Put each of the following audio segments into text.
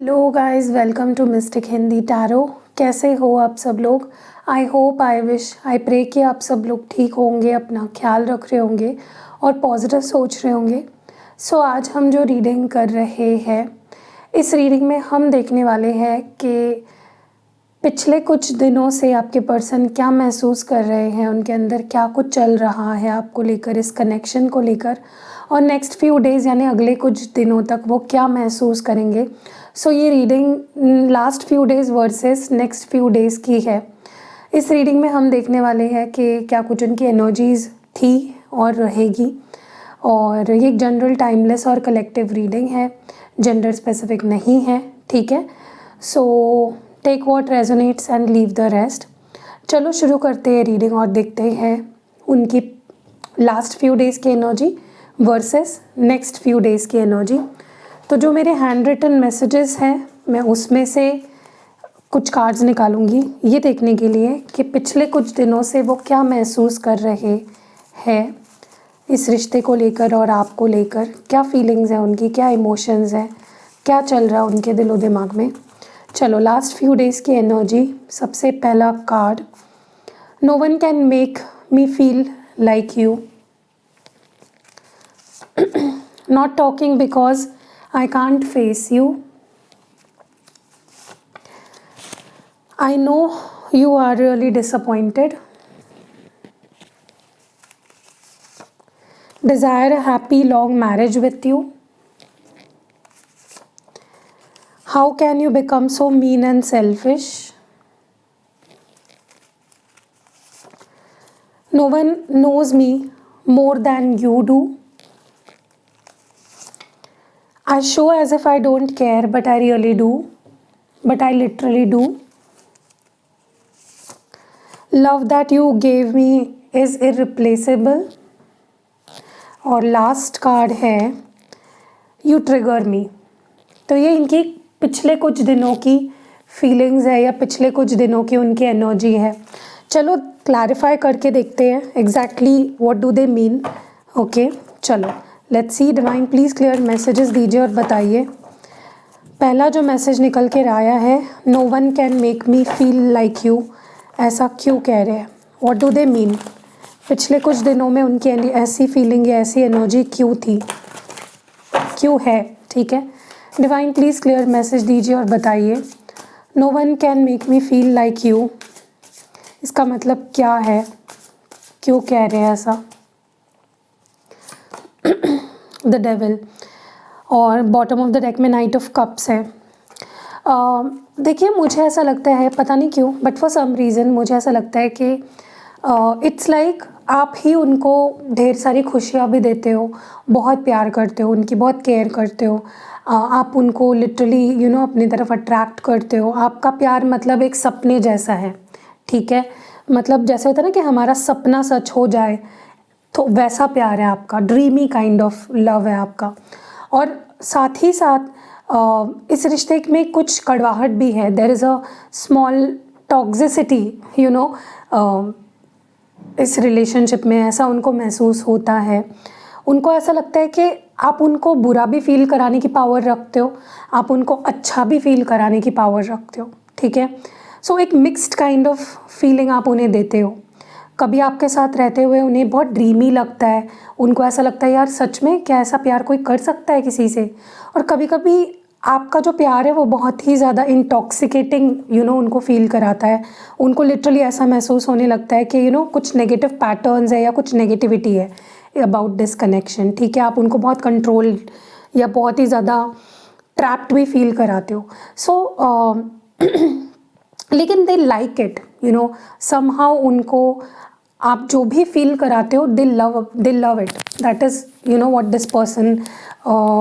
Hello guys, welcome to mystic Hindi tarot. कैसे हो आप सब लोग? I hope, I wish, I pray कि आप सब लोग ठीक होंगे, अपना ख्याल रख रहे होंगे और पॉजिटिव सोच रहे होंगे। सो आज हम जो रीडिंग कर रहे हैं, इस रीडिंग में हम देखने वाले हैं कि पिछले कुछ दिनों से आपके पर्सन क्या महसूस कर रहे हैं, उनके अंदर क्या कुछ चल रहा है आपको लेकर, इस कनेक्शन को लेकर, और नेक्स्ट फ्यू डेज़ यानी अगले कुछ दिनों तक वो क्या महसूस करेंगे। सो ये reading last few days versus next few days की है। इस रीडिंग में हम देखने वाले हैं कि क्या कुछ उनकी एनर्जीज़ थी और रहेगी। और ये एक जनरल, टाइमलेस और कलेक्टिव रीडिंग है, जेंडर स्पेसिफिक नहीं है, ठीक है। So take what resonates and leave the rest. चलो शुरू करते हैं रीडिंग और देखते हैं उनकी लास्ट फ्यू डेज़ की energy versus next few days की एनर्जी। तो जो मेरे हैंड रिटन मैसेजेस हैं, मैं उसमें से कुछ कार्ड्स निकालूंगी ये देखने के लिए कि पिछले कुछ दिनों से वो क्या महसूस कर रहे हैं इस रिश्ते को लेकर और आपको लेकर। क्या फीलिंग्स हैं उनकी, क्या इमोशंस हैं, क्या चल रहा है उनके दिलो दिमाग में। चलो लास्ट फ्यू डेज़ की एनर्जी। सबसे पहला card, no one can make me feel like you, not talking because I can't face you. I know you are really disappointed. Desire a happy long marriage with you. How can you become so mean and selfish? No one knows me more than you do. I show as if I don't care, but I really do. But I literally do. Love that you gave me is irreplaceable. और last card है, You trigger me. तो ये इनकी पिछले कुछ दिनों की feelings है या पिछले कुछ दिनों की उनकी एनर्जी है। चलो क्लैरिफाई करके देखते हैं exactly what do they mean. Okay, चलो let's see. Divine please clear messages दीजिए और बताइए। पहला जो मैसेज निकल कर आया है, no one can make me feel like you, ऐसा क्यों कह रहे हैं, व्हाट डू दे मीन। पिछले कुछ दिनों में उनकी ऐसी फीलिंग या ऐसी एनर्जी क्यों थी, क्यों है, ठीक है। डिवाइन प्लीज़ क्लियर मैसेज दीजिए और बताइए। No one can make me feel like you, इसका मतलब क्या है, क्यों कह रहे हैं ऐसा। द डेविल और बॉटम ऑफ द डेक में नाइट ऑफ कप्स है। देखिए, मुझे ऐसा लगता है, पता नहीं क्यों, बट फॉर सम रीज़न मुझे ऐसा लगता है कि इट्स लाइक आप ही उनको ढेर सारी खुशियाँ भी देते हो, बहुत प्यार करते हो, उनकी बहुत केयर करते हो। आप उनको लिटरली अपनी तरफ अट्रैक्ट करते हो। आपका प्यार मतलब एक सपने जैसा है, ठीक है। मतलब जैसे होता है ना कि हमारा सपना सच हो जाए, तो वैसा प्यार है आपका, ड्रीमी काइंड ऑफ लव है आपका। और साथ ही साथ इस रिश्ते में कुछ कड़वाहट भी है। There is a small toxicity इस रिलेशनशिप में, ऐसा उनको महसूस होता है। उनको ऐसा लगता है कि आप उनको बुरा भी फील कराने की पावर रखते हो, आप उनको अच्छा भी फील कराने की पावर रखते हो, ठीक है। सो एक मिक्स्ड काइंड ऑफ फीलिंग आप उन्हें देते हो। कभी आपके साथ रहते हुए उन्हें बहुत ड्रीमी लगता है, उनको ऐसा लगता है यार सच में क्या ऐसा प्यार कोई कर सकता है किसी से। और कभी कभी आपका जो प्यार है वो बहुत ही ज़्यादा इंटॉक्सिकेटिंग उनको फील कराता है। उनको लिटरली ऐसा महसूस होने लगता है कि कुछ नेगेटिव पैटर्न्स है या कुछ नेगेटिविटी है अबाउट दिस कनेक्शन, ठीक है। आप उनको बहुत कंट्रोल या बहुत ही ज़्यादा ट्रैप्ड भी फील कराते हो। सो लेकिन दे लाइक इट, समहाउ उनको आप जो भी फील कराते हो, दे love it. That is what this person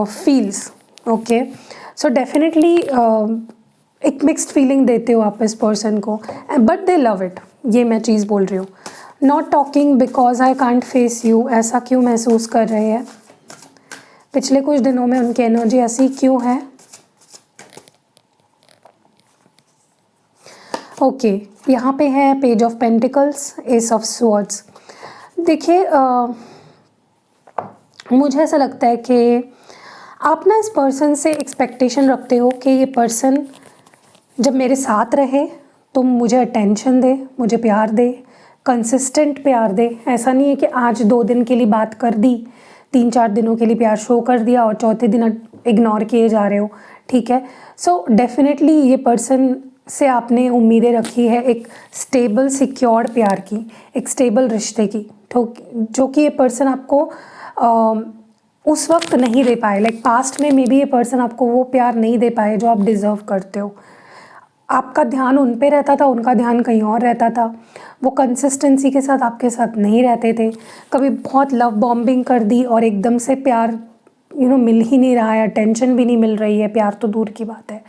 feels. Okay, so definitely एक मिक्स्ड फीलिंग देते हो आप इस पर्सन को, बट दे लव इट, ये मैं चीज़ बोल रही हूँ। Not talking because I can't face you, ऐसा क्यों महसूस कर रहे हैं। पिछले कुछ दिनों में उनकी एनर्जी ऐसी क्यों है। ओके, यहाँ पे है page of pentacles, S of swords. देखिए, मुझे ऐसा लगता है कि आप ना इस पर्सन से एक्सपेक्टेशन रखते हो कि ये पर्सन जब मेरे साथ रहे तो मुझे अटेंशन दे, मुझे प्यार दे, कंसिस्टेंट प्यार दे। ऐसा नहीं है कि आज 2 दिन के लिए बात कर दी, 3-4 दिनों के लिए प्यार शो कर दिया और चौथे दिन इग्नोर किए जा रहे हो, ठीक है। सो डेफिनेटली ये पर्सन से आपने उम्मीदें रखी है एक स्टेबल सिक्योर्ड प्यार की, एक स्टेबल रिश्ते की, जो कि ये पर्सन आपको उस वक्त नहीं दे पाए। लाइक पास्ट में मे बी ये पर्सन आपको वो प्यार नहीं दे पाए जो आप डिज़र्व करते हो। आपका ध्यान उन पे रहता था, उनका ध्यान कहीं और रहता था। वो कंसिस्टेंसी के साथ आपके साथ नहीं रहते थे। कभी बहुत लव बॉम्बिंग कर दी और एकदम से प्यार मिल ही नहीं रहा है, अटेंशन भी नहीं मिल रही है, प्यार तो दूर की बात है।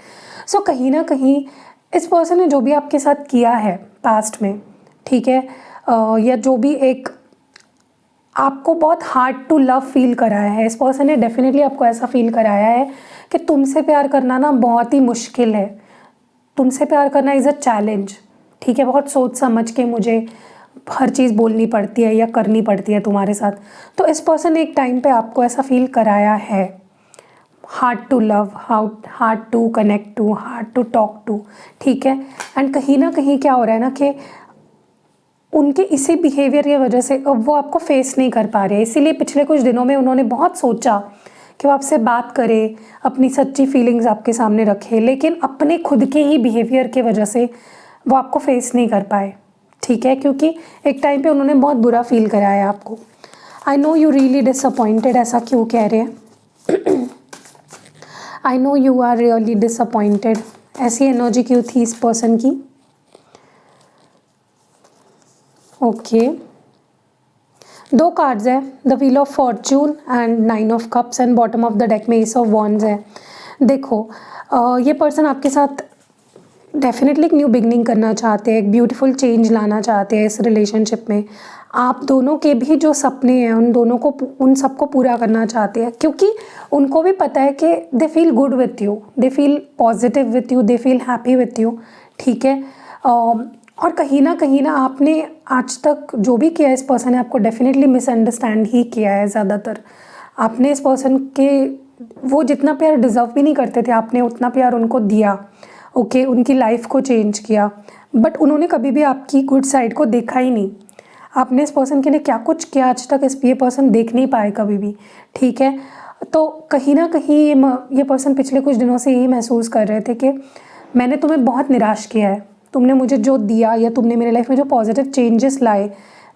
सो कहीं ना कहीं इस पर्सन ने जो भी आपके साथ किया है पास्ट में, ठीक है, या जो भी एक आपको बहुत हार्ड टू लव फील कराया है, इस पर्सन ने डेफिनेटली आपको ऐसा फील कराया है कि तुमसे प्यार करना ना बहुत ही मुश्किल है, तुमसे प्यार करना इज़ अ चैलेंज, ठीक है। बहुत सोच समझ के मुझे हर चीज़ बोलनी पड़ती है या करनी पड़ती है तुम्हारे साथ। तो इस पर्सन ने एक टाइम पे आपको ऐसा फील कराया है, hard to love, hard to connect to, hard to talk to, ठीक है। एंड कहीं ना कहीं क्या हो रहा है ना कि उनके इसी बिहेवियर की वजह से अब वो आपको फेस नहीं कर पा रहे हैं। इसीलिए पिछले कुछ दिनों में उन्होंने बहुत सोचा कि वो आपसे बात करे, अपनी सच्ची फीलिंग्स आपके सामने रखे, लेकिन अपने खुद के ही बिहेवियर के वजह से वो आपको फेस नहीं कर पाए, ठीक है। क्योंकि एक टाइम पे उन्होंने बहुत बुरा फील कराया आपको। I know you really disappointed, ऐसा क्यों कह रहे हैं? I know you are really disappointed, ऐसी एनर्जी क्यों थी इस पर्सन की? ओके, 2 कार्ड्स है, the wheel of fortune and 9 of cups and bottom of the deck में एस ऑफ वॉन्ड्स है। देखो ये पर्सन आपके साथ डेफिनेटली एक न्यू बिगनिंग करना चाहते हैं, एक ब्यूटीफुल चेंज लाना चाहते हैं इस रिलेशनशिप में। आप दोनों के भी जो सपने हैं उन सबको पूरा करना चाहते हैं, क्योंकि उनको भी पता है कि they feel good with you, they feel positive with you, they feel happy with you, ठीक है। और कहीं ना आपने आज तक जो भी किया इस पर्सन ने आपको डेफिनेटली मिसअंडरस्टैंड ही किया है। ज़्यादातर आपने इस पर्सन के वो जितना प्यार डिज़र्व भी नहीं करते थे, आपने उतना प्यार उनको दिया, ओके, उनकी लाइफ को चेंज किया, बट उन्होंने कभी भी आपकी गुड साइड को देखा ही नहीं। आपने इस पर्सन के लिए क्या कुछ किया आज तक ये पर्सन देख नहीं पाए कभी भी, ठीक है। तो कहीं ना कहीं ये पर्सन पिछले कुछ दिनों से यही महसूस कर रहे थे कि मैंने तुम्हें बहुत निराश किया है, तुमने मुझे जो दिया या तुमने मेरे लाइफ में जो पॉजिटिव चेंजेस लाए,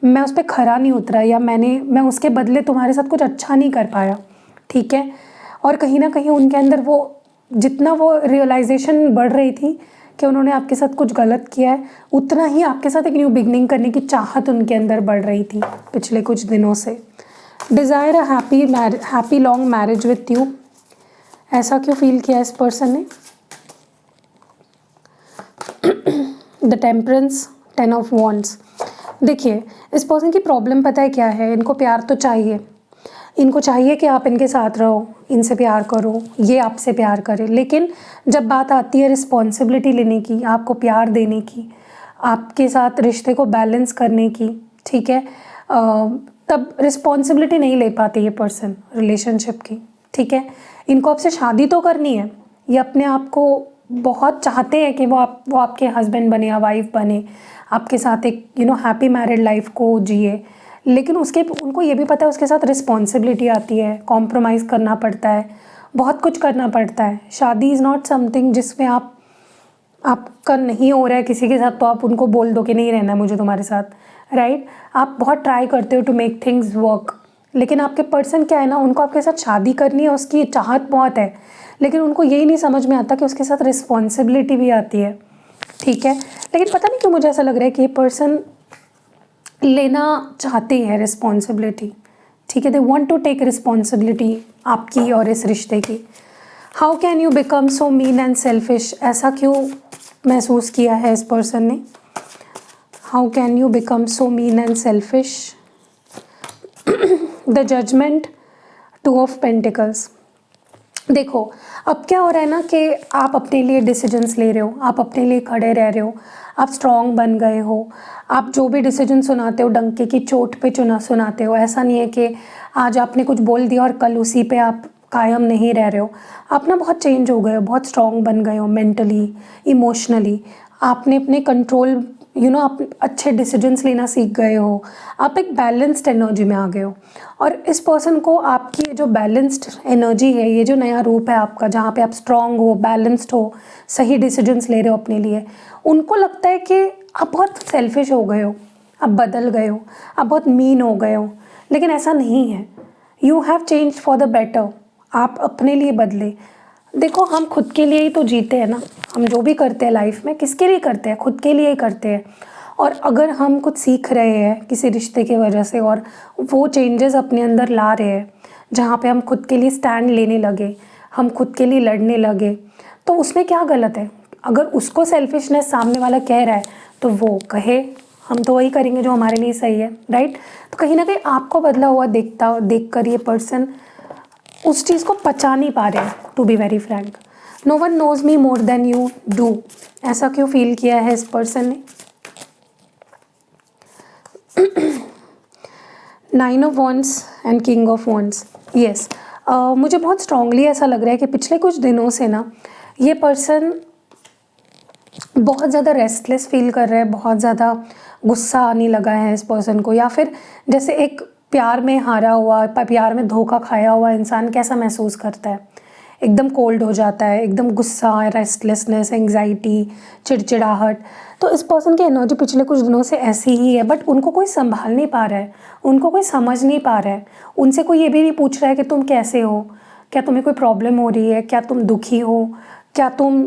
मैं उस पर खरा नहीं उतरा, या मैं उसके बदले तुम्हारे साथ कुछ अच्छा नहीं कर पाया, ठीक है। और कहीं ना कहीं उनके अंदर वो जितना वो रियलाइजेशन बढ़ रही थी कि उन्होंने आपके साथ कुछ गलत किया है, उतना ही आपके साथ एक न्यू बिगनिंग करने की चाहत उनके अंदर बढ़ रही थी पिछले कुछ दिनों से। Desire a happy long marriage with you, ऐसा क्यों फील किया इस पर्सन ने? The temperance, 10 of wands. देखिए इस पर्सन की प्रॉब्लम पता है क्या है, इनको प्यार तो चाहिए, इनको चाहिए कि आप इनके साथ रहो, इनसे प्यार करो, ये आपसे प्यार करे, लेकिन जब बात आती है रिस्पॉन्सिबिलिटी लेने की, आपको प्यार देने की, आपके साथ रिश्ते को बैलेंस करने की, ठीक है, तब रिस्पॉन्सिबिलिटी नहीं ले पाते ये पर्सन रिलेशनशिप की, ठीक है। इनको आपसे शादी तो करनी है, ये अपने आप को बहुत चाहते हैं कि वो आपके हस्बैंड बने या वाइफ बने, आपके साथ एक हैप्पी मैरिड लाइफ को जिए, लेकिन उनको ये भी पता है उसके साथ रिस्पॉन्सिबिलिटी आती है, कॉम्प्रोमाइज़ करना पड़ता है, बहुत कुछ करना पड़ता है। शादी इज़ नॉट समथिंग जिसमें आपका नहीं हो रहा है किसी के साथ तो आप उनको बोल दो कि नहीं रहना है मुझे तुम्हारे साथ, राइट। आप बहुत ट्राई करते हो टू मेक थिंग्स वर्क, लेकिन आपके पर्सन क्या है ना, उनको आपके साथ शादी करनी है, उसकी चाहत बहुत है, लेकिन उनको यही नहीं समझ में आता कि उसके साथ रिस्पॉन्सिबिलिटी भी आती है, ठीक है। लेकिन पता नहीं क्यों मुझे ऐसा लग रहा है कि ये पर्सन लेना चाहते हैं रिस्पॉन्सिबिलिटी, ठीक है। They want to take responsibility आपकी और इस रिश्ते की। How can you become so mean and selfish, ऐसा क्यों महसूस किया है इस पर्सन ने? How can you become so mean and selfish? The judgement, 2 of pentacles. देखो अब क्या हो रहा है ना कि आप अपने लिए डिसीजंस ले रहे हो, आप अपने लिए खड़े रह रहे हो, आप स्ट्रॉन्ग बन गए हो, आप जो भी डिसीजन सुनाते हो डंके की चोट पे सुनाते हो। ऐसा नहीं है कि आज आपने कुछ बोल दिया और कल उसी पे आप कायम नहीं रह रहे हो, आप ना बहुत चेंज हो गए हो, बहुत स्ट्रॉन्ग बन गए हो मेंटली, इमोशनली। आपने अपने कंट्रोल आप अच्छे डिसीजंस लेना सीख गए हो, आप एक बैलेंस्ड एनर्जी में आ गए हो। और इस पर्सन को आपकी जो बैलेंस्ड एनर्जी है, ये जो नया रूप है आपका, जहाँ पे आप स्ट्रॉन्ग हो, बैलेंस्ड हो, सही डिसीजंस ले रहे हो अपने लिए, उनको लगता है कि आप बहुत सेल्फिश हो गए हो, आप बदल गए हो, आप बहुत मीन हो गए हो। लेकिन ऐसा नहीं है, you have change for the better. आप अपने लिए बदले। देखो, हम खुद के लिए ही तो जीते हैं ना। हम जो भी करते हैं लाइफ में किसके लिए करते हैं? खुद के लिए ही करते हैं। और अगर हम कुछ सीख रहे हैं किसी रिश्ते की वजह से और वो चेंजेस अपने अंदर ला रहे हैं, जहाँ पे हम खुद के लिए स्टैंड लेने लगे, हम खुद के लिए लड़ने लगे, तो उसमें क्या गलत है? अगर उसको सेल्फिशनेस सामने वाला कह रहा है तो वो कहे, हम तो वही करेंगे जो हमारे लिए सही है, राइट? तो कहीं ना कहीं आपको बदला हुआ देख कर ये पर्सन उस चीज़ को पचा नहीं पा रहे, to be very frank. No one knows me more than you do. ऐसा क्यों फील किया है इस पर्सन ने? 9 of wands and king of wands. Yes, मुझे बहुत स्ट्रांगली ऐसा लग रहा है कि पिछले कुछ दिनों से ना ये पर्सन बहुत ज़्यादा रेस्टलेस फील कर रहा है, बहुत ज़्यादा गुस्सा आने लगा है इस पर्सन को। या फिर जैसे एक प्यार में हारा हुआ, प्यार में धोखा खाया हुआ इंसान कैसा महसूस करता है, एकदम कोल्ड हो जाता है, एकदम गुस्सा, रेस्टलेसनेस, एंग्जाइटी, चिड़चिड़ाहट। तो इस पर्सन की एनर्जी पिछले कुछ दिनों से ऐसी ही है, बट उनको कोई संभाल नहीं पा रहा है, उनको कोई समझ नहीं पा रहा है। उनसे कोई ये भी नहीं पूछ रहा है कि तुम कैसे हो, क्या तुम्हें कोई प्रॉब्लम हो रही है, क्या तुम दुखी हो, क्या तुम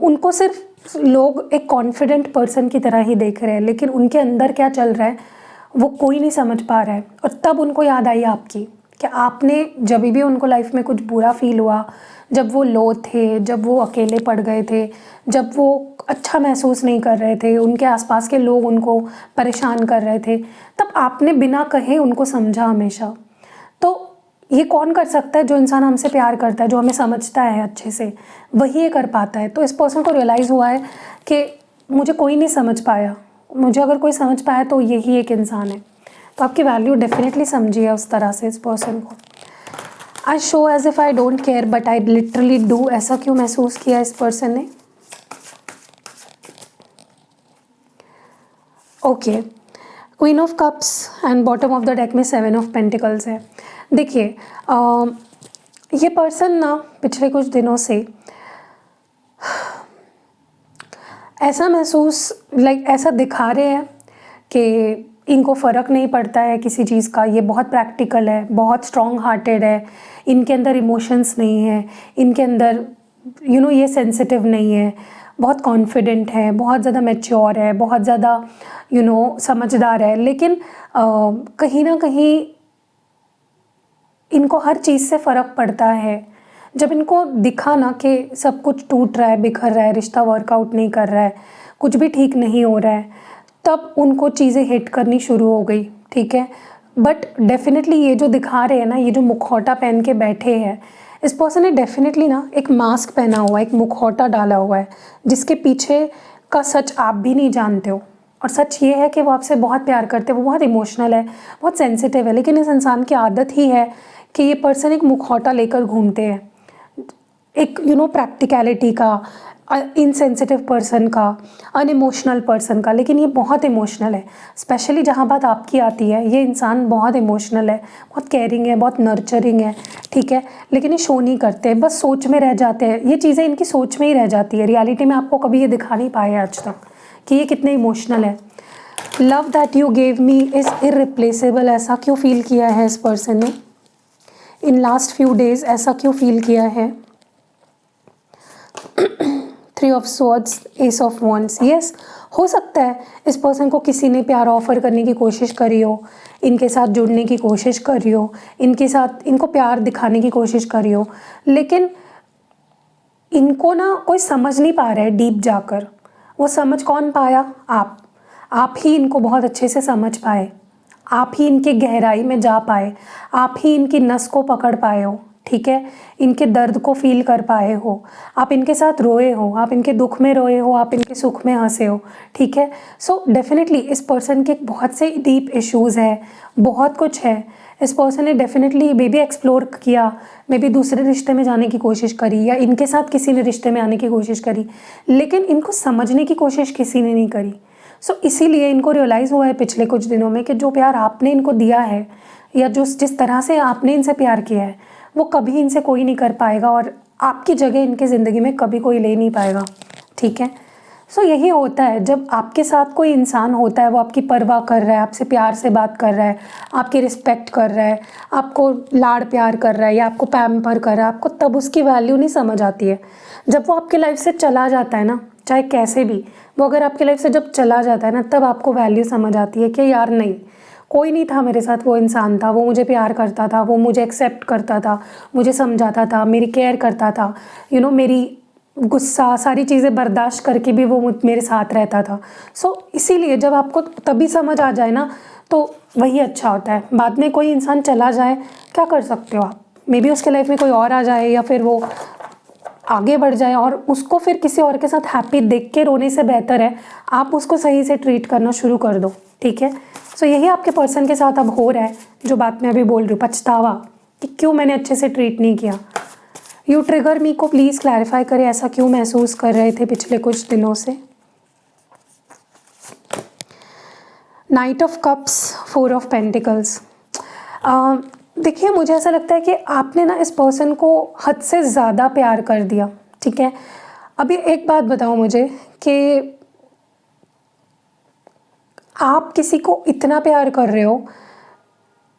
उनको सिर्फ लोग एक कॉन्फिडेंट पर्सन की तरह ही देख रहे हैं, लेकिन उनके अंदर क्या चल रहा है वो कोई नहीं समझ पा रहा है। और तब उनको याद आई आपकी, कि आपने जब भी उनको लाइफ में कुछ बुरा फील हुआ, जब वो लो थे, जब वो अकेले पड़ गए थे, जब वो अच्छा महसूस नहीं कर रहे थे, उनके आसपास के लोग उनको परेशान कर रहे थे, तब आपने बिना कहे उनको समझा हमेशा। तो ये कौन कर सकता है? जो इंसान हमसे प्यार करता है, जो हमें समझता है अच्छे से, वही ये कर पाता है। तो इस पर्सन को रियलाइज़ हुआ है कि मुझे कोई नहीं समझ पाया, मुझे अगर कोई समझ पाया तो यही एक इंसान है। तो आपकी वैल्यू डेफिनेटली समझिए उस तरह से इस पर्सन को। I show as if I don't care but I literally do. ऐसा क्यों महसूस किया इस पर्सन ने? Okay, queen of cups and bottom of the deck में 7 ऑफ पेंटिकल्स है। देखिए, ये पर्सन ना पिछले कुछ दिनों से ऐसा महसूस ऐसा दिखा रहे हैं कि इनको फ़र्क नहीं पड़ता है किसी चीज़ का, ये बहुत प्रैक्टिकल है, बहुत स्ट्रॉन्ग हार्टेड है, इनके अंदर इमोशंस नहीं है, इनके अंदर ये सेंसिटिव नहीं है, बहुत कॉन्फिडेंट है, बहुत ज़्यादा मैच्योर है, बहुत ज़्यादा समझदार है। लेकिन कहीं ना कहीं इनको हर चीज़ से फ़र्क पड़ता है। जब इनको दिखा ना कि सब कुछ टूट रहा है, बिखर रहा है, रिश्ता वर्कआउट नहीं कर रहा है, कुछ भी ठीक नहीं हो रहा है, तब उनको चीज़ें हिट करनी शुरू हो गई, ठीक है। बट डेफिनेटली ये जो दिखा रहे हैं ना, ये जो मुखौटा पहन के बैठे हैं, इस पर्सन ने डेफिनेटली ना एक मास्क पहना हुआ है, एक मुखौटा डाला हुआ है, जिसके पीछे का सच आप भी नहीं जानते हो। और सच ये है कि वो आपसे बहुत प्यार करते हैं, वो बहुत इमोशनल है, बहुत सेंसिटिव है, लेकिन इस इंसान की आदत ही है कि ये पर्सन एक मुखौटा लेकर घूमते हैं, एक प्रैक्टिकलिटी का, इनसेंसिटिव पर्सन का, अनइमोशनल पर्सन का। लेकिन ये बहुत इमोशनल है, स्पेशली जहाँ बात आपकी आती है। ये इंसान बहुत इमोशनल है, बहुत केयरिंग है, बहुत नर्चरिंग है, ठीक है। लेकिन ये शो नहीं करते, बस सोच में रह जाते हैं। ये चीज़ें इनकी सोच में ही रह जाती है, रियलिटी में आपको कभी ये दिखा नहीं पाए आज तक कि ये कितने इमोशनल है। Love that you gave me is irreplaceable. ऐसा क्यों फील किया है इस पर्सन ने इन लास्ट फ्यू डेज? ऐसा क्यों फील किया है? 3 of swords, S of wands. Yes, हो सकता है इस पर्सन को किसी ने प्यार ऑफर करने की कोशिश करी हो, इनके साथ जुड़ने की कोशिश करी हो, इनके साथ इनको प्यार दिखाने की कोशिश करी हो, लेकिन इनको ना कोई समझ नहीं पा रहा है डीप जाकर। वो समझ कौन पाया? आप ही इनको बहुत अच्छे से समझ पाए, आप ही इनके गहराई में जा पाए, आप ही इनकी नस को पकड़ पाए हो, ठीक है, इनके दर्द को फील कर पाए हो, आप इनके साथ रोए हो, आप इनके दुख में रोए हो, आप इनके सुख में हंसे हो, ठीक है। सो डेफिनेटली इस पर्सन के बहुत से डीप इश्यूज़ है, बहुत कुछ है। इस पर्सन ने डेफिनेटली मे बी एक्सप्लोर किया, मे बी दूसरे रिश्ते में जाने की कोशिश करी, या इनके साथ किसी ने रिश्ते में आने की कोशिश करी, लेकिन इनको समझने की कोशिश किसी ने नहीं करी। सो इसीलिए इनको रियलाइज़ हुआ है पिछले कुछ दिनों में कि जो प्यार आपने इनको दिया है, या जो जिस तरह से आपने इनसे प्यार किया है, वो कभी इनसे कोई नहीं कर पाएगा, और आपकी जगह इनके ज़िंदगी में कभी कोई ले नहीं पाएगा, ठीक है। सो यही होता है जब आपके साथ कोई इंसान होता है, वो आपकी परवाह कर रहा है, आपसे प्यार से बात कर रहा है, आपकी रिस्पेक्ट कर रहा है, आपको लाड़ प्यार कर रहा है, या आपको पैम्पर कर रहा है, आपको तब उसकी वैल्यू नहीं समझ आती है। जब वो आपकी लाइफ से चला जाता है ना, चाहे कैसे भी, वो अगर आपकी लाइफ से जब चला जाता है ना, तब आपको वैल्यू समझ आती है कि यार नहीं, कोई नहीं था मेरे साथ, वो इंसान था, वो मुझे प्यार करता था, वो मुझे एक्सेप्ट करता था, मुझे समझाता था, मेरी केयर करता था, मेरी गुस्सा सारी चीज़ें बर्दाश्त करके भी वो मेरे साथ रहता था। सो इसीलिए जब आपको तभी समझ आ जाए ना, तो वही अच्छा होता है। बाद में कोई इंसान चला जाए, क्या कर सकते हो आप, मे बी उसके लाइफ में कोई और आ जाए, या फिर वो आगे बढ़ जाए, और उसको फिर किसी और के साथ हैप्पी देख के रोने से बेहतर है आप उसको सही से ट्रीट करना शुरू कर दो, ठीक है। सो यही आपके पर्सन के साथ अब हो रहा है, जो बात मैं अभी बोल रही हूँ, पछतावा कि क्यों मैंने अच्छे से ट्रीट नहीं किया। यू ट्रिगर मी को प्लीज़ क्लैरिफाई करें, ऐसा क्यों महसूस कर रहे थे पिछले कुछ दिनों से। Night of cups, 4 of pentacles. देखिए, मुझे ऐसा लगता है कि आपने ना इस पर्सन को हद से ज़्यादा प्यार कर दिया, ठीक है। अभी एक बात बताओ मुझे कि आप किसी को इतना प्यार कर रहे हो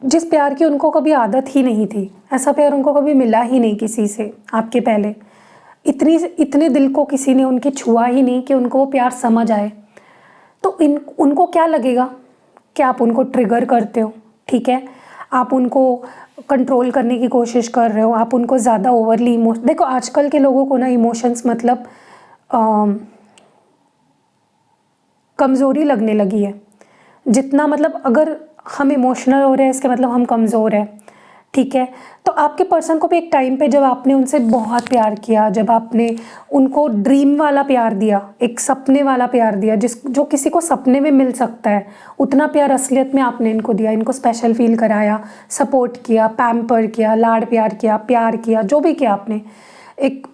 जिस प्यार की उनको कभी आदत ही नहीं थी, ऐसा प्यार उनको कभी मिला ही नहीं किसी से आपके पहले, इतने दिल को किसी ने उनके छुआ ही नहीं कि उनको वो प्यार समझ आए। तो उनको क्या लगेगा कि आप उनको ट्रिगर करते हो, ठीक है, आप उनको कंट्रोल करने की कोशिश कर रहे हो, आप उनको ज़्यादा ओवरली देखो, आजकल के लोगों को ना इमोशंस मतलब कमज़ोरी लगने लगी है। जितना मतलब अगर हम इमोशनल हो रहे हैं, इसके मतलब हम कमज़ोर हैं, ठीक है। तो आपके पर्सन को भी एक टाइम पे जब आपने उनसे बहुत प्यार किया, जब आपने उनको ड्रीम वाला प्यार दिया, एक सपने वाला प्यार दिया, जो किसी को सपने में मिल सकता है, उतना प्यार असलियत में आपने इनको दिया, इनको स्पेशल फील कराया, सपोर्ट किया, पैम्पर किया, लाड़ प्यार किया, जो भी किया आपने, एक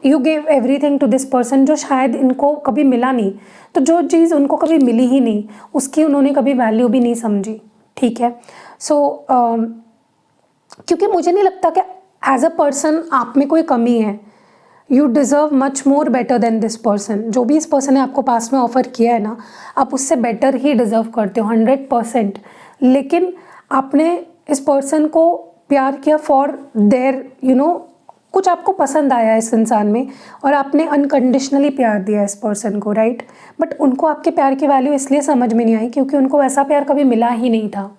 you gave everything to this person, जो शायद इनको कभी मिला नहीं। तो जो चीज़ उनको कभी मिली ही नहीं, उसकी उन्होंने कभी वैल्यू भी नहीं समझी, ठीक है। सो क्योंकि मुझे नहीं लगता कि एज अ पर्सन आप में कोई कमी है। You deserve much more better than this person. जो भी इस पर्सन ने आपको पास में ऑफ़र किया है ना, आप उससे बेटर ही डिज़र्व करते हो 100%। लेकिन आपने इस पर्सन को प्यार किया फॉर देयर कुछ आपको पसंद आया इस इंसान में, और आपने अनकंडीशनली प्यार दिया इस पर्सन को, राइट। बट उनको आपके प्यार की वैल्यू इसलिए समझ में नहीं आई क्योंकि उनको ऐसा प्यार कभी मिला ही नहीं था।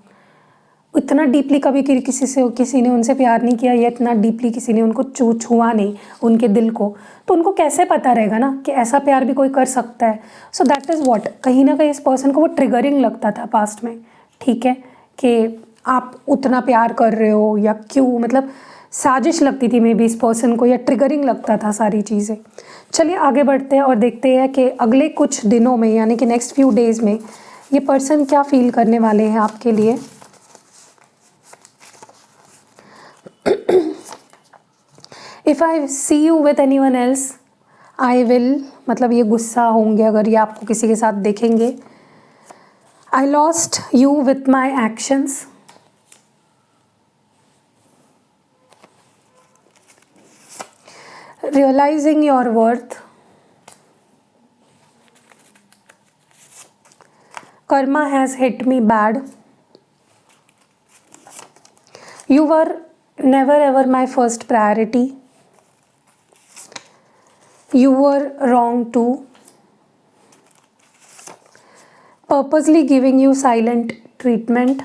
इतना डीपली कभी किसी ने उनसे प्यार नहीं किया, या इतना डीपली किसी ने उनको छुआ नहीं उनके दिल को, तो उनको कैसे पता रहेगा ना कि ऐसा प्यार भी कोई कर सकता है। सो दैट इज़ व्हाट, कहीं ना कहीं इस पर्सन को वो ट्रिगरिंग लगता था पास्ट में, ठीक है, कि आप उतना प्यार कर रहे हो, या क्यों, मतलब साजिश लगती थी मे बी इस पर्सन को, या ट्रिगरिंग लगता था सारी चीज़ें। चलिए आगे बढ़ते हैं और देखते हैं कि अगले कुछ दिनों में, यानी कि नेक्स्ट फ्यू डेज़ में, ये पर्सन क्या फील करने वाले हैं आपके लिए। If I see you with anyone else, I will, मतलब ये गुस्सा होंगे अगर ये आपको किसी के साथ देखेंगे। I lost you with my actions, realizing your worth, karma has hit me bad, you were never ever my first priority, you were wrong too, purposely giving you silent treatment,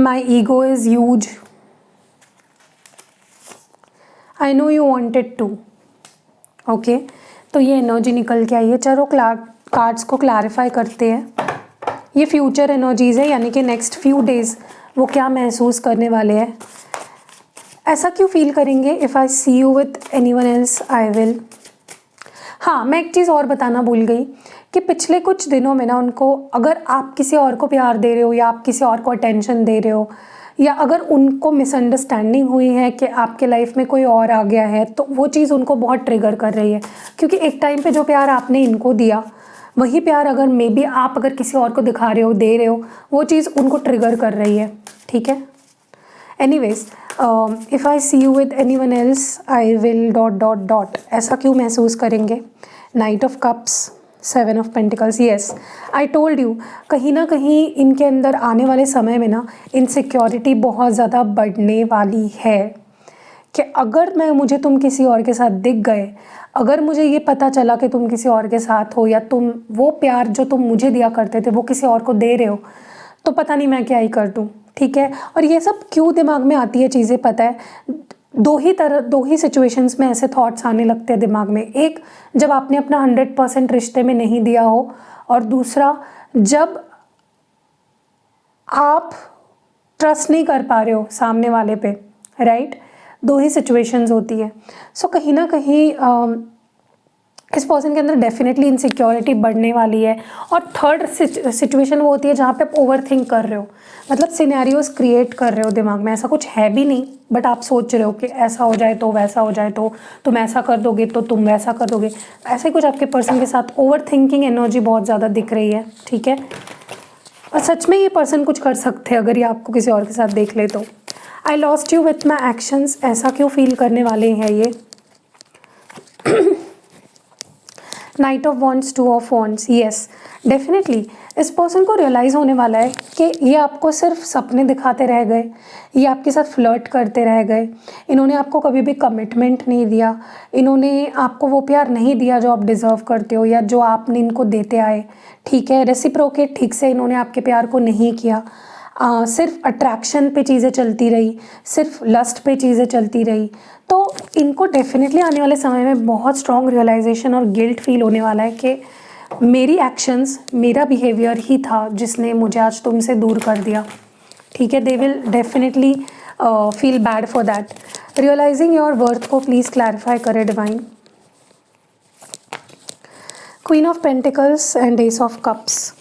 my ego is huge, I know you wanted to. Okay, तो ये energy निकल के आई है। चलो cards को clarify करते हैं। ये फ्यूचर एनर्जीज़ है, यानी कि नेक्स्ट फ्यू डेज़ वो क्या महसूस करने वाले हैं, ऐसा क्यों फील करेंगे। If I see you with anyone else I will. हाँ, मैं एक चीज़ और बताना भूल गई कि पिछले कुछ दिनों में ना उनको, अगर आप किसी और को प्यार दे रहे हो या आप किसी और को अटेंशन दे रहे हो, या अगर उनको मिसअंडरस्टैंडिंग हुई है कि आपके लाइफ में कोई और आ गया है, तो वो चीज़ उनको बहुत ट्रिगर कर रही है। क्योंकि एक टाइम पे जो प्यार आपने इनको दिया, वही प्यार अगर मे बी आप अगर किसी और को दिखा रहे हो, दे रहे हो, वो चीज़ उनको ट्रिगर कर रही है। ठीक है। Anyways, if I see you with anyone else I will dot dot dot, ऐसा क्यों महसूस करेंगे। Knight of cups, 7 of pentacles. Yes, I told you, कहीं ना कहीं इनके अंदर आने वाले समय में ना इनसिक्योरिटी बहुत ज़्यादा बढ़ने वाली है कि अगर मुझे तुम किसी और के साथ दिख गए, अगर मुझे ये पता चला कि तुम किसी और के साथ हो, या तुम वो प्यार जो तुम मुझे दिया करते थे वो किसी और को दे रहे हो, तो पता नहीं मैं क्या ही कर दूँ। ठीक है। और ये सब क्यों दिमाग में आती है चीज़ें, पता है, दो ही सिचुएशंस में ऐसे थॉट्स आने लगते हैं दिमाग में। एक, जब आपने अपना 100% रिश्ते में नहीं दिया हो, और दूसरा जब आप ट्रस्ट नहीं कर पा रहे हो सामने वाले पे। राइट, दो ही सिचुएशंस होती है। सो कहीं ना कहीं इस पर्सन के अंदर डेफिनेटली इनसिक्योरिटी बढ़ने वाली है। और थर्ड सिचुएशन वो होती है जहाँ पे आप ओवर थिंक कर रहे हो, मतलब सिनेरियोज क्रिएट कर रहे हो दिमाग में। ऐसा कुछ है भी नहीं, बट आप सोच रहे हो कि ऐसा हो जाए तो, वैसा हो जाए तो, तुम ऐसा कर दोगे तो तुम वैसा कर दोगे। ऐसे ही कुछ आपके पर्सन के साथ ओवर थिंकिंग एनर्जी बहुत ज़्यादा दिख रही है। ठीक है। और सच में ये पर्सन कुछ कर सकते हैं अगर ये आपको किसी और के साथ देख ले तो। I lost you with my actions, ऐसा क्यों फील करने वाले हैं ये। Night of wants, 2 of wants. Yes, definitely इस पर्सन को रियलाइज़ होने वाला है कि ये आपको सिर्फ सपने दिखाते रह गए, ये आपके साथ फ्लर्ट करते रह गए, इन्होंने आपको कभी भी कमिटमेंट नहीं दिया, इन्होंने आपको वो प्यार नहीं दिया जो आप डिज़र्व करते हो या जो आपने इनको देते आए। ठीक है। रेसिप्रोकेट ठीक से इन्होंने आपके प्यार को नहीं किया। सिर्फ अट्रैक्शन पे चीज़ें चलती रही, सिर्फ लस्ट पे चीज़ें चलती रही। तो इनको डेफिनेटली आने वाले समय में बहुत स्ट्रॉन्ग रियलाइजेशन और गिल्ट फील होने वाला है कि मेरी एक्शंस, मेरा बिहेवियर ही था जिसने मुझे आज तुमसे दूर कर दिया। ठीक है। They will definitely feel bad for that. Realising your worth को प्लीज़ क्लैरिफाई करे divine. Queen of pentacles and ace of cups.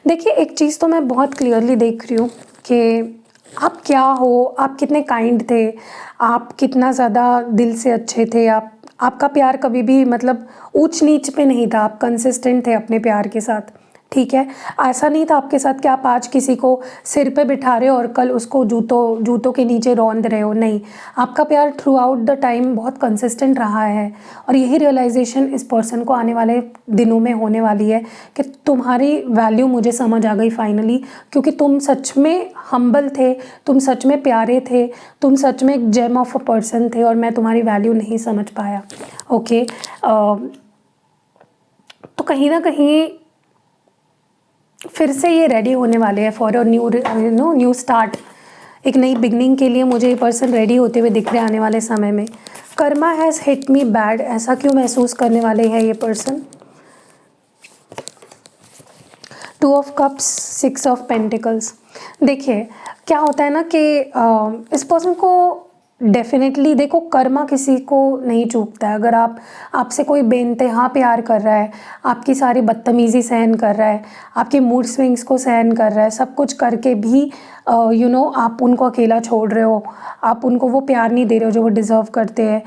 देखिए, एक चीज़ तो मैं बहुत क्लियरली देख रही हूँ कि आप क्या हो, आप कितने काइंड थे, आप कितना ज़्यादा दिल से अच्छे थे, आपका प्यार कभी भी मतलब ऊंच नीच पे नहीं था, आप कंसिस्टेंट थे अपने प्यार के साथ। ठीक है। ऐसा नहीं था आपके साथ कि आप आज किसी को सिर पे बिठा रहे हो और कल उसको जूतों के नीचे रौंद रहे हो। नहीं, आपका प्यार थ्रू आउट द टाइम बहुत कंसिस्टेंट रहा है। और यही रियलाइजेशन इस पर्सन को आने वाले दिनों में होने वाली है कि तुम्हारी वैल्यू मुझे समझ आ गई फाइनली, क्योंकि तुम सच में हम्बल थे, तुम सच में प्यारे थे, तुम सच में एक जेम ऑफ अ पर्सन थे, और मैं तुम्हारी वैल्यू नहीं समझ पाया। ओके। तो कहीं ना कहीं फिर से ये रेडी होने वाले हैं फॉर अ न्यू स्टार्ट, एक नई बिगनिंग के लिए मुझे ये पर्सन रेडी होते हुए दिख रहे आने वाले समय में। Karma has hit me bad, ऐसा क्यों महसूस करने वाले हैं ये person. 2 of cups, 6 of pentacles. देखिए, क्या होता है ना कि इस पर्सन को डेफिनेटली, देखो, कर्मा किसी को नहीं चूकता है। अगर आपसे कोई बेइंतहा प्यार कर रहा है, आपकी सारी बदतमीज़ी सहन कर रहा है, आपके मूड स्विंग्स को सहन कर रहा है, सब कुछ करके भी आप उनको अकेला छोड़ रहे हो, आप उनको वो प्यार नहीं दे रहे हो जो वो डिज़र्व करते हैं,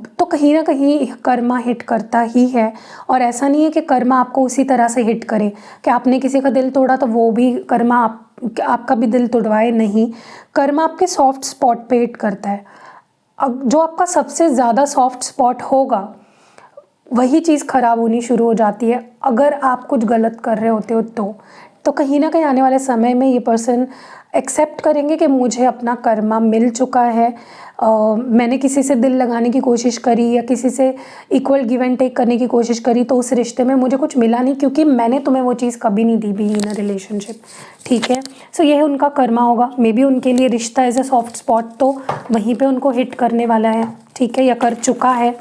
तो कहीं ना कहीं कर्मा हिट करता ही है। और ऐसा नहीं है कि कर्मा आपको उसी तरह से हिट करे कि आपने किसी का दिल तोड़ा तो वो भी कर्मा आपका भी दिल तोड़वाए। नहीं, कर्मा आपके सॉफ्ट स्पॉट पे हिट करता है। अब जो आपका सबसे ज़्यादा सॉफ्ट स्पॉट होगा वही चीज़ ख़राब होनी शुरू हो जाती है अगर आप कुछ गलत कर रहे होते हो। तो कहीं ना कहीं आने वाले समय में ये पर्सन एक्सेप्ट करेंगे कि मुझे अपना कर्मा मिल चुका है। मैंने किसी से दिल लगाने की कोशिश करी या किसी से इक्वल गिव एंड टेक करने की कोशिश करी, तो उस रिश्ते में मुझे कुछ मिला नहीं, क्योंकि मैंने तुम्हें वो चीज़ कभी नहीं दी भी इन अ रिलेशनशिप। ठीक है। सो यह उनका कर्मा होगा। मे बी उनके लिए रिश्ता एज अ सॉफ्ट स्पॉट तो वहीं पे उनको हिट करने वाला है। ठीक है, या कर चुका है।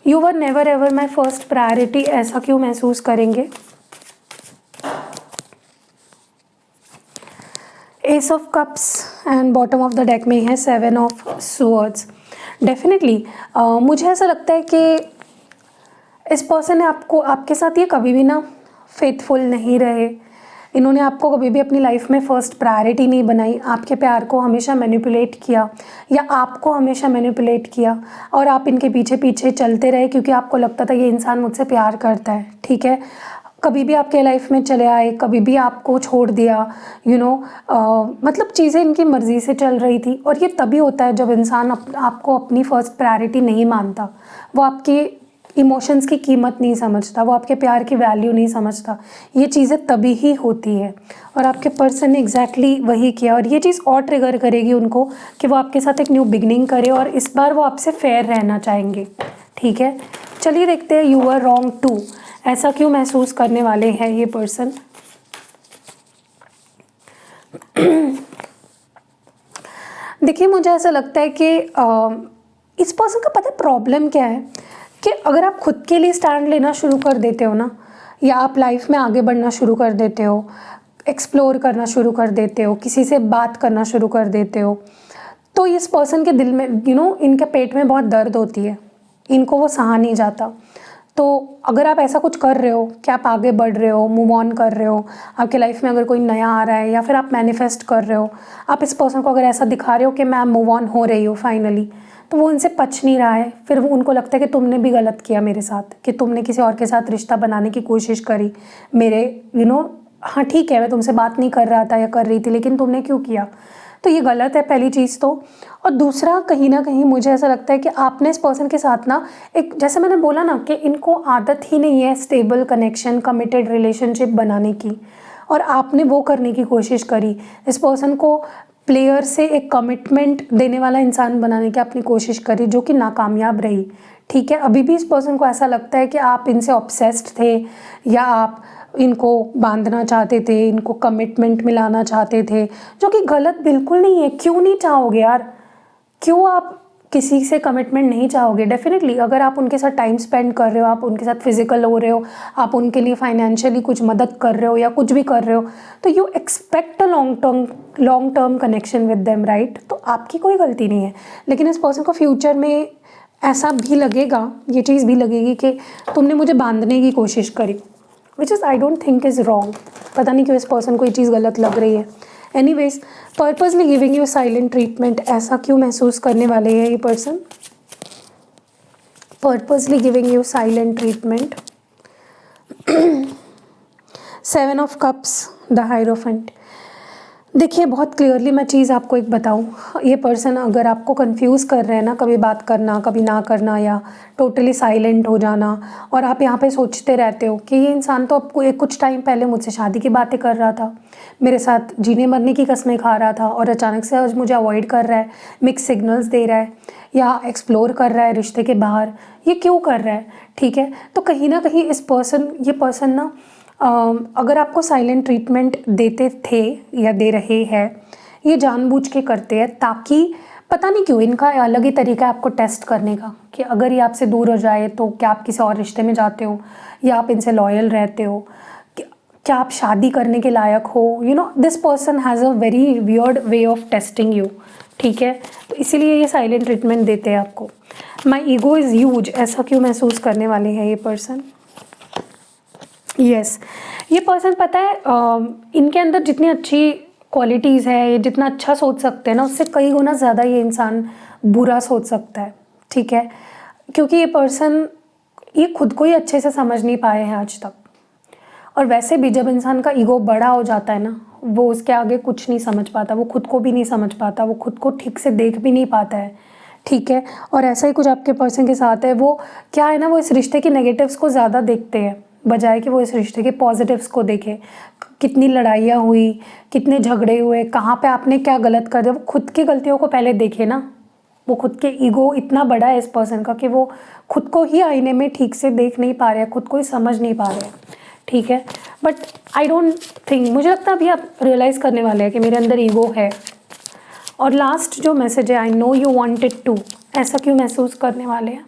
You were never ever my first priority, ऐसा क्यों महसूस करेंगे। S of cups and bottom of the deck में है 7 ऑफ स्वॉर्ड्स। डेफिनेटली मुझे ऐसा लगता है कि इस पर्सन ने आपको, आपके साथ ये कभी भी ना फेथफुल नहीं रहे। इन्होंने आपको कभी भी अपनी लाइफ में फर्स्ट प्रायोरिटी नहीं बनाई, आपके प्यार को हमेशा मैनिपुलेट किया या आपको हमेशा मैनिपुलेट किया और आप इनके पीछे पीछे चलते रहे क्योंकि आपको लगता था ये इंसान मुझसे प्यार करता है, ठीक है। कभी भी आपके लाइफ में चले आए, कभी भी आपको छोड़ दिया, मतलब चीज़ें इनकी मर्ज़ी से चल रही थी। और ये तभी होता है जब इंसान आपको अपनी फ़र्स्ट प्रायोरिटी नहीं मानता, वो आपके इमोशंस की कीमत नहीं समझता, वो आपके प्यार की वैल्यू नहीं समझता। ये चीज़ें तभी ही होती है और आपके पर्सन ने एग्जैक्टली वही किया और ये चीज़ और ट्रिगर करेगी उनको कि वो आपके साथ एक न्यू बिगनिंग करे और इस बार वो आपसे फेयर रहना चाहेंगे, ठीक है। चलिए देखते हैं यू आर रॉन्ग टू, ऐसा क्यों महसूस करने वाले हैं ये पर्सन। देखिए मुझे ऐसा लगता है कि इस पर्सन का पता है प्रॉब्लम क्या है कि अगर आप खुद के लिए स्टैंड लेना शुरू कर देते हो ना, या आप लाइफ में आगे बढ़ना शुरू कर देते हो, एक्सप्लोर करना शुरू कर देते हो, किसी से बात करना शुरू कर देते हो, तो इस पर्सन के दिल में इनके पेट में बहुत दर्द होती है, इनको वो सहा नहीं जाता। तो अगर आप ऐसा कुछ कर रहे हो कि आप आगे बढ़ रहे हो, मूव ऑन कर रहे हो, आपके लाइफ में अगर कोई नया आ रहा है या फिर आप मैनिफेस्ट कर रहे हो, आप इस पर्सन को अगर ऐसा दिखा रहे हो कि मैं मूव ऑन हो रही हूँ फाइनली, तो वो उनसे पच नहीं रहा है। फिर वो उनको लगता है कि तुमने भी गलत किया मेरे साथ, कि तुमने किसी और के साथ रिश्ता बनाने की कोशिश करी मेरे हाँ ठीक है मैं तुमसे बात नहीं कर रहा था या कर रही थी, लेकिन तुमने क्यों किया। तो ये गलत है पहली चीज़ तो। और दूसरा कहीं ना कहीं मुझे ऐसा लगता है कि आपने इस पर्सन के साथ ना एक, जैसे मैंने बोला ना कि इनको आदत ही नहीं है स्टेबल कनेक्शन, कमिटेड रिलेशनशिप बनाने की, और आपने वो करने की कोशिश करी। इस पर्सन को प्लेयर से एक कमिटमेंट देने वाला इंसान बनाने की आपने कोशिश करी जो कि नाकामयाब रही, ठीक है। अभी भी इस पर्सन को ऐसा लगता है कि आप इनसे ऑब्सेस्ड थे या आप इनको बांधना चाहते थे, इनको कमिटमेंट मिलाना चाहते थे, जो कि गलत बिल्कुल नहीं है। क्यों नहीं चाहोगे यार, क्यों आप किसी से कमिटमेंट नहीं चाहोगे। डेफिनेटली अगर आप उनके साथ टाइम स्पेंड कर रहे हो, आप उनके साथ फिजिकल हो रहे हो, आप उनके लिए फाइनेंशियली कुछ मदद कर रहे हो या कुछ भी कर रहे हो, तो you expect a long term connection with them, right. तो आपकी कोई गलती नहीं है। लेकिन इस पर्सन को फ्यूचर में ऐसा भी लगेगा, ये चीज़ भी लगेगी कि तुमने मुझे बांधने की कोशिश करी, which is I don't think is wrong. पता नहीं क्यों इस पर्सन को ये चीज़ गलत लग रही है। Anyways, purposely giving you silent treatment, ऐसा क्यों महसूस करने वाले हैं ये person. Purposely giving you silent treatment. 7 of cups, the hierophant. देखिए बहुत क्लियरली मैं चीज़ आपको एक बताऊं, ये पर्सन अगर आपको कंफ्यूज कर रहे हैं ना, कभी बात करना कभी ना करना या टोटली साइलेंट हो जाना, और आप यहाँ पे सोचते रहते हो कि ये इंसान तो आपको कुछ टाइम पहले मुझसे शादी की बातें कर रहा था, मेरे साथ जीने मरने की कस्में खा रहा था, और अचानक से आज मुझे अवॉइड कर रहा है, मिक्स सिग्नल्स दे रहा है या एक्सप्लोर कर रहा है रिश्ते के बाहर, ये क्यों कर रहा है, ठीक है। तो कहीं ना कहीं ये पर्सन ना अगर आपको साइलेंट ट्रीटमेंट देते थे या दे रहे हैं, ये जानबूझ के करते हैं, ताकि पता नहीं क्यों इनका अलग ही तरीका है आपको टेस्ट करने का, कि अगर ये आपसे दूर हो जाए तो क्या आप किसी और रिश्ते में जाते हो या आप इनसे लॉयल रहते हो, क्या आप शादी करने के लायक हो। This person has a very weird way of testing you, ठीक है। तो इसीलिए ये साइलेंट ट्रीटमेंट देते हैं आपको। माई ईगो इज़ ह्यूज, ऐसा क्यों महसूस करने वाले हैं ये पर्सन। यस, ये पर्सन पता है इनके अंदर जितनी अच्छी क्वालिटीज़ है, ये जितना अच्छा सोच सकते हैं ना, उससे कई गुना ज़्यादा ये इंसान बुरा सोच सकता है, ठीक है। क्योंकि ये पर्सन ये खुद को ही अच्छे से समझ नहीं पाए हैं आज तक, और वैसे भी जब इंसान का ईगो बड़ा हो जाता है ना, वो उसके आगे कुछ नहीं समझ पाता, वो खुद को भी नहीं समझ पाता, वो खुद को ठीक से देख भी नहीं पाता है, ठीक है। और ऐसा ही कुछ आपके पर्सन के साथ है। वो क्या है ना, वो इस रिश्ते के नेगेटिव्स को ज़्यादा देखते हैं बजाय कि वो इस रिश्ते के पॉजिटिव्स को देखे। कितनी लड़ाइयाँ हुई, कितने झगड़े हुए, कहाँ पे आपने क्या गलत कर दिया, वो खुद की गलतियों को पहले देखे ना। वो खुद के ईगो इतना बड़ा है इस पर्सन का कि वो खुद को ही आईने में ठीक से देख नहीं पा रहे हैं, खुद को ही समझ नहीं पा रहे हैं, ठीक है। बट आई डोंट थिंक, मुझे लगता है अभी आप रियलाइज़ करने वाले हैं कि मेरे अंदर ईगो है। और लास्ट जो मैसेज है, I know you wanted to, ऐसा क्यों महसूस करने वाले हैं।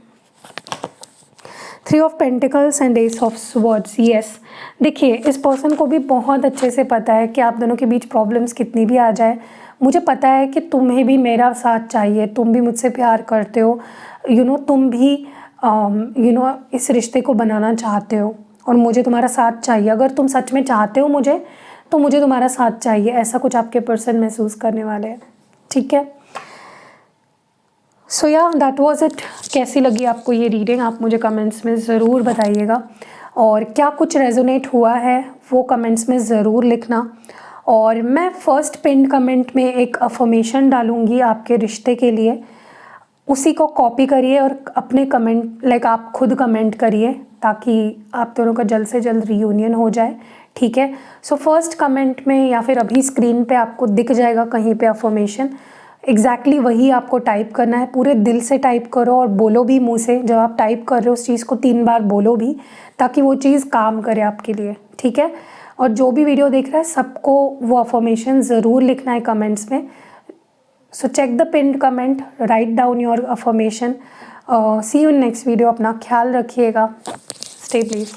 3 of pentacles and ace of swords. Yes, देखिए, इस पर्सन को भी बहुत अच्छे से पता है कि आप दोनों के बीच प्रॉब्लम्स कितनी भी आ जाए, मुझे पता है कि तुम्हें भी मेरा साथ चाहिए, तुम भी मुझसे प्यार करते हो, तुम भी इस रिश्ते को बनाना चाहते हो और मुझे तुम्हारा साथ चाहिए। अगर तुम सच में चाहते हो मुझे, तो मुझे तुम्हारा साथ चाहिए, ऐसा कुछ आपके पर्सन महसूस करने वाले हैं। ठीक है, सो या दैट वाज इट। कैसी लगी आपको ये रीडिंग, आप मुझे कमेंट्स में ज़रूर बताइएगा, और क्या कुछ रेजोनेट हुआ है वो कमेंट्स में ज़रूर लिखना। और मैं फर्स्ट पिन कमेंट में एक अफर्मेशन डालूँगी आपके रिश्ते के लिए, उसी को कॉपी करिए और अपने कमेंट आप खुद कमेंट करिए, ताकि आप दोनों का जल्द से जल्द रीयूनियन हो जाए। ठीक है, सो फर्स्ट कमेंट में या फिर अभी स्क्रीन पे आपको दिख जाएगा कहीं पे अफर्मेशन, एग्जैक्टली वही आपको टाइप करना है। पूरे दिल से टाइप करो और बोलो भी मुंह से, जब आप टाइप कर रहे हो उस चीज़ को 3 बार बोलो भी, ताकि वो चीज़ काम करे आपके लिए। ठीक है, और जो भी वीडियो देख रहा है सबको वो अफर्मेशन ज़रूर लिखना है कमेंट्स में। So check the pinned comment, write down your affirmation. See you in next video. अपना ख्याल रखिएगा, स्टे प्लीज।